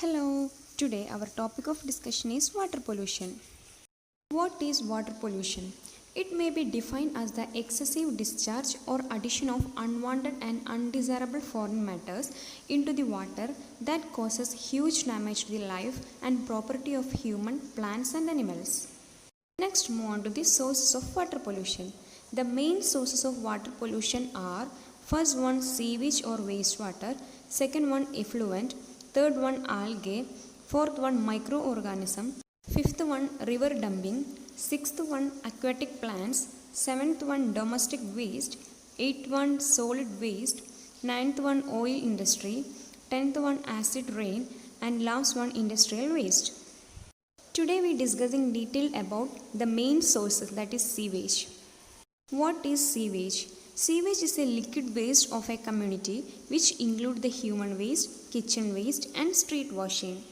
Hello, today our topic of discussion is water pollution. What is water pollution? It may be defined as the excessive discharge or addition of unwanted and undesirable foreign matters into the water that causes huge damage to the life and property of human, plants and animals. Next, move on to the sources of water pollution. The main sources of water pollution are: first one, sewage or wastewater; second one, effluent; third one, algae; fourth one, microorganism; fifth one, river dumping; sixth one, aquatic plants; seventh one, domestic waste; eighth one, solid waste; ninth one, oil industry; 10th one, acid rain; and last one, industrial waste. Today we discussing detail about the main sources, that is sewage. What is sewage? Sewage is a liquid waste of a community which include the human waste, kitchen waste and street washing.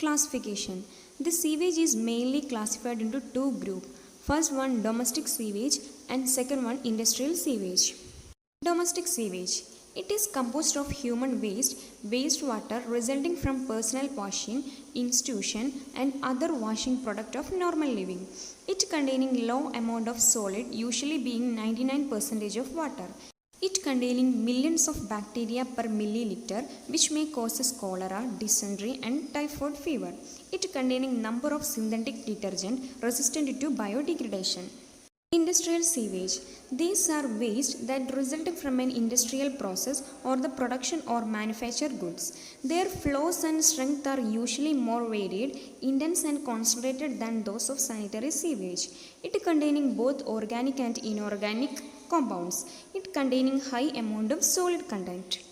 Classification. The sewage is mainly classified into two groups. First one, domestic sewage, and second one, industrial sewage. Domestic sewage. It is composed of human waste, wastewater resulting from personal washing, institution and other washing product of normal living. It containing low amount of solid, usually being 99% of water. It containing millions of bacteria per milliliter which may causes cholera, dysentery and typhoid fever. It containing number of synthetic detergent resistant to biodegradation. Industrial sewage. These are waste that resulted from an industrial process or the production or manufactured goods. Their flows and strength are usually more varied, intense and concentrated than those of sanitary sewage. It containing both organic and inorganic compounds. It containing high amount of solid content.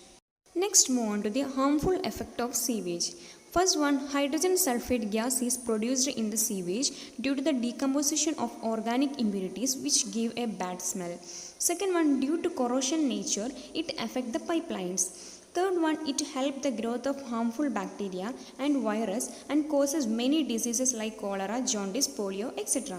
Next, move on to the harmful effect of sewage. First one, hydrogen sulfide gas is produced in the sewage due to the decomposition of organic impurities which give a bad smell. Second one, due to corrosion nature, it affects the pipelines. Third one, it helps the growth of harmful bacteria and virus and causes many diseases like cholera, jaundice, polio, etc.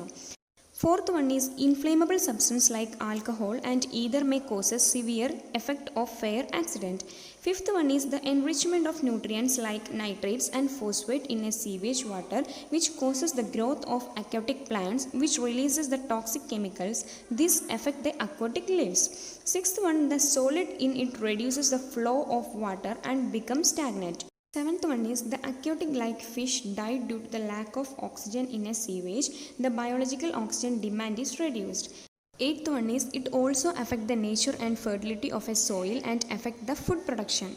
Fourth one is inflammable substance like alcohol and either may cause a severe effect of fire accident. Fifth one is the enrichment of nutrients like nitrates and phosphate in a sewage water which causes the growth of aquatic plants which releases the toxic chemicals. This affect the aquatic lives. Sixth one, the solid in it reduces the flow of water and becomes stagnant. Seventh one is the aquatic like fish died due to the lack of oxygen in a sewage. The biological oxygen demand is reduced. Eighth one is it also affect the nature and fertility of a soil and affect the food production.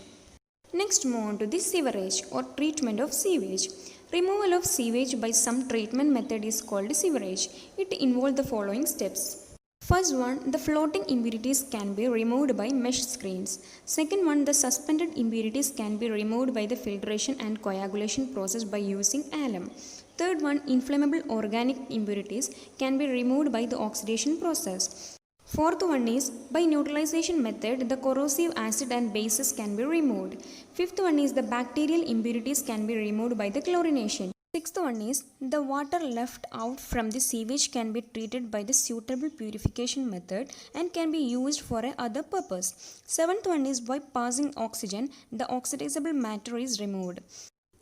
Next, move on to the sewerage or treatment of sewage. Removal of sewage by some treatment method is called sewerage. It involves the following steps. First one, the floating impurities can be removed by mesh screens. Second one, the suspended impurities can be removed by the filtration and coagulation process by using alum. Third one, inflammable organic impurities can be removed by the oxidation process. Fourth one is, by neutralization method, the corrosive acid and bases can be removed. Fifth one is, the bacterial impurities can be removed by the chlorination. Sixth one is, the water left out from the sewage can be treated by the suitable purification method and can be used for a other purpose. Seventh one is, by passing oxygen, the oxidizable matter is removed.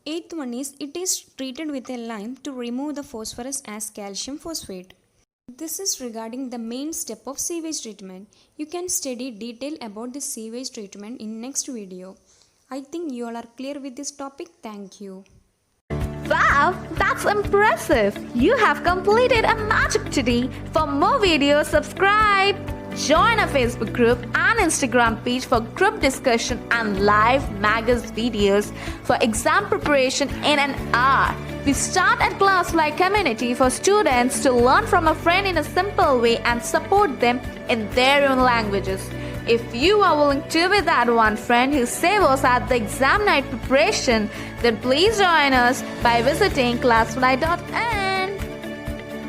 Eighth one is, it is treated with a lime to remove the phosphorus as calcium phosphate. This is regarding the main step of sewage treatment. You can study detail about the sewage treatment in next video. I think you all are clear with this topic. Thank you. Wow, that's impressive! You have completed a magic today. For more videos, subscribe. Join our Facebook group and Instagram page for group discussion and live magazine videos for exam preparation in an hour. We start a class-like community for students to learn from a friend in a simple way and support them in their own languages. If you are willing to be that one friend who saves us at the exam night preparation, then please join us by visiting classfly.in.